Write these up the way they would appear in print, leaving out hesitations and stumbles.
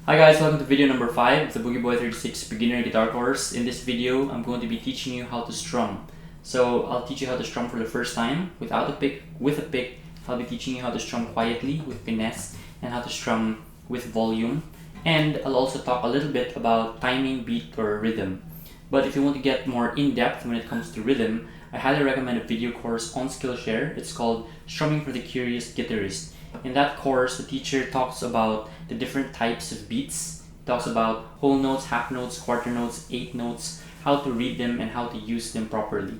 Hi guys, welcome to video number 5 of the BB36 beginner guitar course. In this video, I'm going to be teaching you how to strum. So I'll teach you how to strum for the first time without a pick, with a pick. I'll be teaching you how to strum quietly with finesse and how to strum with volume. And I'll also talk a little bit about timing, beat, or rhythm. But if you want to get more in-depth when it comes to rhythm, I highly recommend a video course on Skillshare. It's called Strumming for the Curious Guitarist. In that course, the teacher talks about the different types of beats. He talks about whole notes, half notes, quarter notes, eighth notes, how to read them and how to use them properly.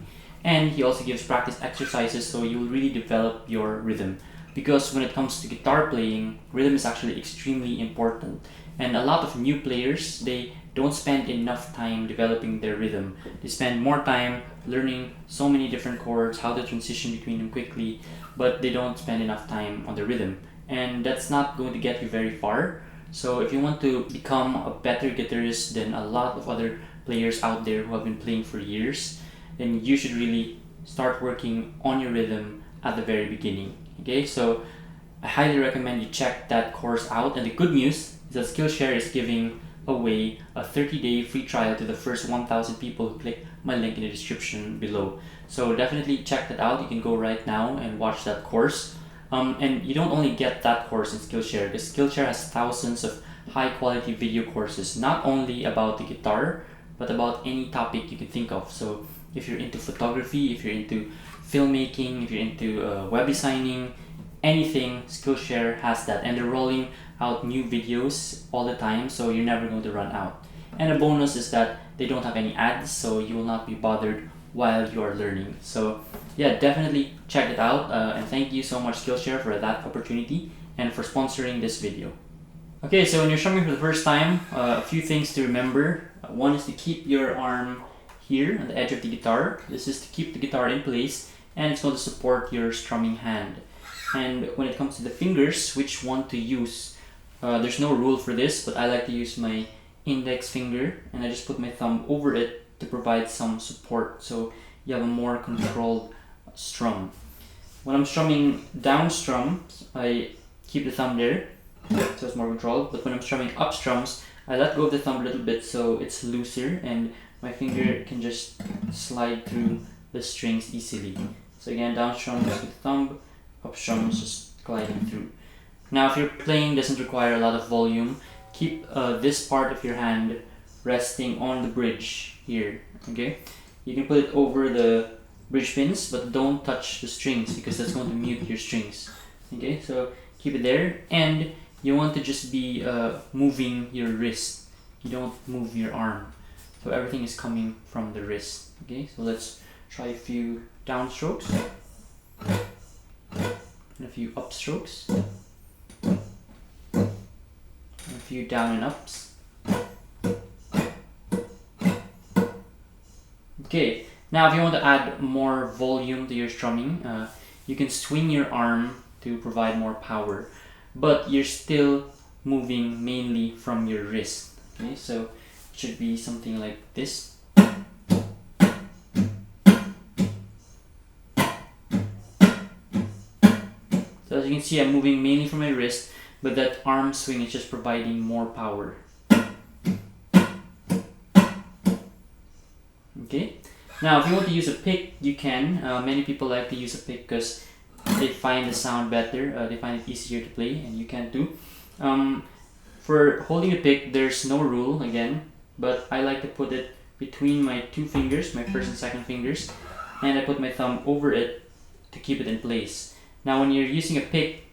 And he also gives practice exercises so you'll really develop your rhythm. Because when it comes to guitar playing, rhythm is actually extremely important. And a lot of new players, they don't spend enough time developing their rhythm. They spend more time learning so many different chords, how to transition between them quickly, but they don't spend enough time on the rhythm. And that's not going to get you very far. So if you want to become a better guitarist than a lot of other players out there who have been playing for years, then you should really start working on your rhythm at the very beginning. Okay, so I highly recommend you check that course out. And the good news is that Skillshare is giving away a 30-day free trial to the first 1,000 people who click my link in the description below. So definitely check that out. You can go right now and watch that course. And you don't only get that course in Skillshare, because Skillshare has thousands of high-quality video courses, not only about the guitar, but about any topic you can think of. So if you're into photography, if you're into filmmaking, if you're into web designing, anything, Skillshare has that. And they're rolling out new videos all the time, so you're never going to run out. And a bonus is that they don't have any ads, so you will not be bothered while you are learning. So yeah, definitely check it out, and thank you so much Skillshare for that opportunity and for sponsoring this video. Okay, so when you're strumming for the first time, a few things to remember. One is to keep your arm here on the edge of the guitar. This is to keep the guitar in place, and it's going to support your strumming hand. And when it comes to the fingers, which one to use, there's no rule for this, but I like to use my index finger, and I just put my thumb over it to provide some support, so you have a more controlled strum. When I'm strumming down strums, I keep the thumb there, so it's more controlled. But when I'm strumming up strums, I let go of the thumb a little bit so it's looser, and my finger can just slide through the strings easily. So again, down strums with the thumb, up strums just gliding through. Now if your playing doesn't require a lot of volume, keep this part of your hand resting on the bridge here. Okay, you can put it over the bridge pins, but don't touch the strings because that's going to mute your strings. Okay, so keep it there, and you want to just be moving your wrist. You don't move your arm, so everything is coming from the wrist. Okay, so let's try a few down strokes and a few upstrokes, and a few down and ups. Okay, now if you want to add more volume to your strumming, you can swing your arm to provide more power, but you're still moving mainly from your wrist. Okay, so it should be something like this. So as you can see, I'm moving mainly from my wrist, but that arm swing is just providing more power. Okay, now if you want to use a pick, you can. Many people like to use a pick because they find the sound better, they find it easier to play, and you can too. For holding a pick, there's no rule again, but I like to put it between my two fingers, my first and second fingers, and I put my thumb over it to keep it in place. Now when you're using a pick,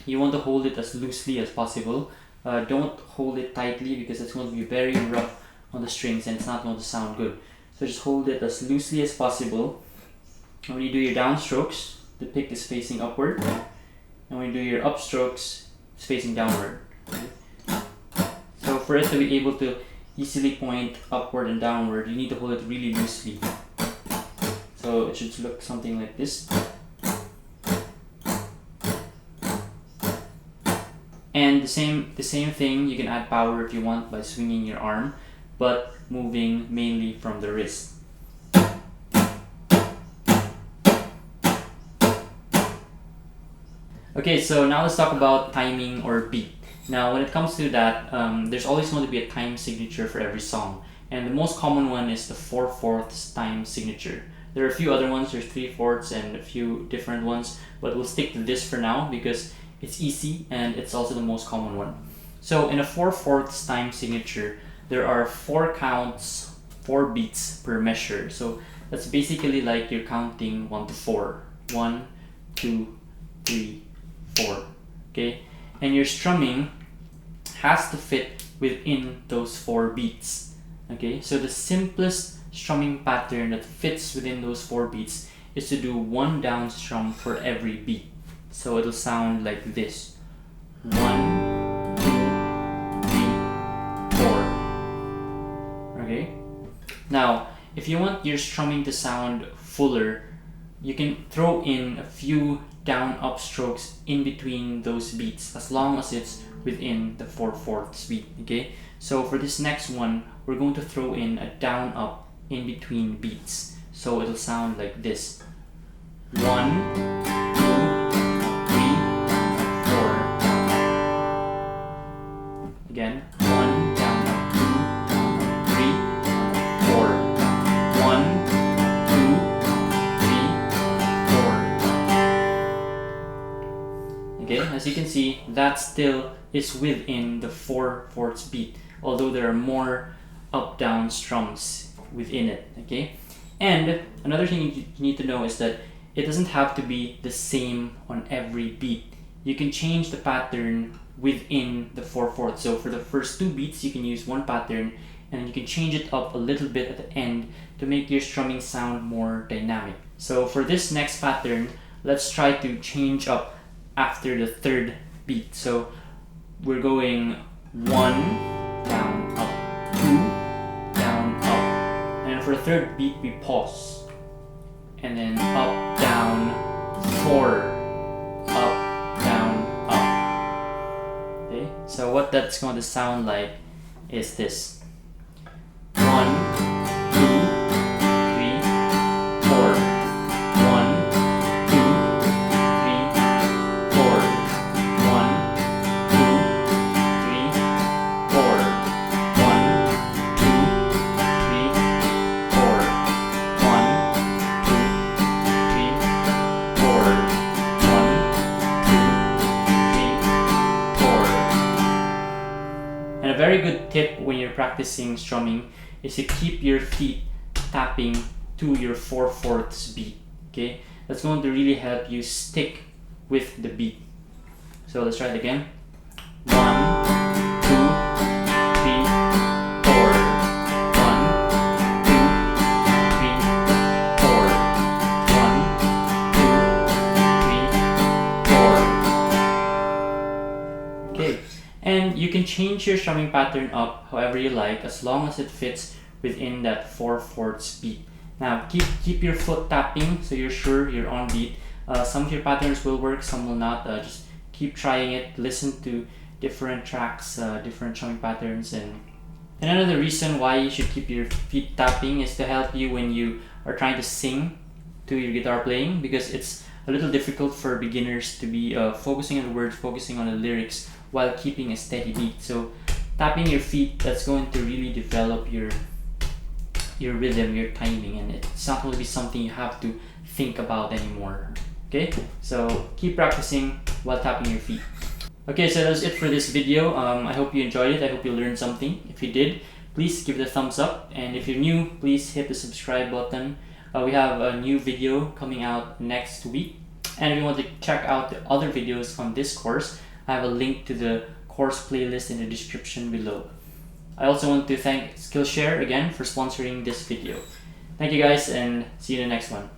you want to hold it as loosely as possible. Don't hold it tightly because it's going to be very rough on the strings and it's not going to sound good. So just hold it as loosely as possible. And when you do your downstrokes, the pick is facing upward. And when you do your upstrokes, it's facing downward. So for it to be able to easily point upward and downward, you need to hold it really loosely. So it should look something like this. And the same thing, you can add power if you want by swinging your arm, but moving mainly from the wrist. Okay, so now let's talk about timing or beat. Now when it comes to that, there's always going to be a time signature for every song, and the most common one is the 4/4 time signature. There are a few other ones, there's 3/4 and a few different ones, but we'll stick to this for now because it's easy and it's also the most common one. So in a 4/4 time signature, there are 4 counts, 4 beats per measure. So that's basically like you're counting 1 to 4. 1, 2, 3, 4. Okay? And your strumming has to fit within those 4 beats. Okay? So the simplest strumming pattern that fits within those 4 beats is to do 1 down strum for every beat. So it'll sound like this. 1, 2, 3, 4. Okay? Now, if you want your strumming to sound fuller, you can throw in a few down up strokes in between those beats as long as it's within the 4/4 beat. Okay? So for this next one, we're going to throw in a down up in between beats. So it'll sound like this. 1, 2, 3, 4. Again. 1, down up, 2, down up, 3, 4. 1, 2, 3, 4. Okay, as you can see, that still is within the 4/4 beat, although there are more up-down strums within it. Okay, and another thing you need to know is that it doesn't have to be the same on every beat. You can change the pattern within the 4/4. So for the first 2 beats, you can use one pattern, and then you can change it up a little bit at the end to make your strumming sound more dynamic. So for this next pattern, let's try to change up after the 3rd beat. So we're going 1 down up, 2 down up, and for the 3rd beat we pause, and then up down, 4 up down up. Okay, so what that's going to sound like is this. 1, 2, 3, 4. 1, 2, 3, 4. 1, 2, 3, 4. 1, 2, 3, 4. 1, 2, 3, 4. 1, 2, 3, 4. And a very good tip when you're practicing strumming is to keep your feet tapping to your 4/4 beat. Okay, that's going to really help you stick with the beat. So let's try it again. 1, 2, 3, 4. 1, 2, 3, 4. 1, 2, 3, 4. Okay, and you can change your strumming pattern up however you like as long as it fits within that 4/4 beat. Now keep your foot tapping so you're sure you're on beat. Some of your patterns will work, some will not. Just keep trying it, listen to different tracks, different strumming patterns. And another reason why you should keep your feet tapping is to help you when you are trying to sing to your guitar playing, because it's a little difficult for beginners to be focusing on the words, focusing on the lyrics while keeping a steady beat. So tapping your feet, that's going to really develop your rhythm, your timing, and it's not going to be something you have to think about anymore. Okay, so keep practicing while tapping your feet. Okay, so that's it for this video. I hope you enjoyed it. I hope you learned something. If you did, please give it a thumbs up, and if you're new, please hit the subscribe button. We have a new video coming out next week, and if you want to check out the other videos on this course, I have a link to the course playlist in the description below. I also want to thank Skillshare again for sponsoring this video. Thank you guys, and see you in the next one.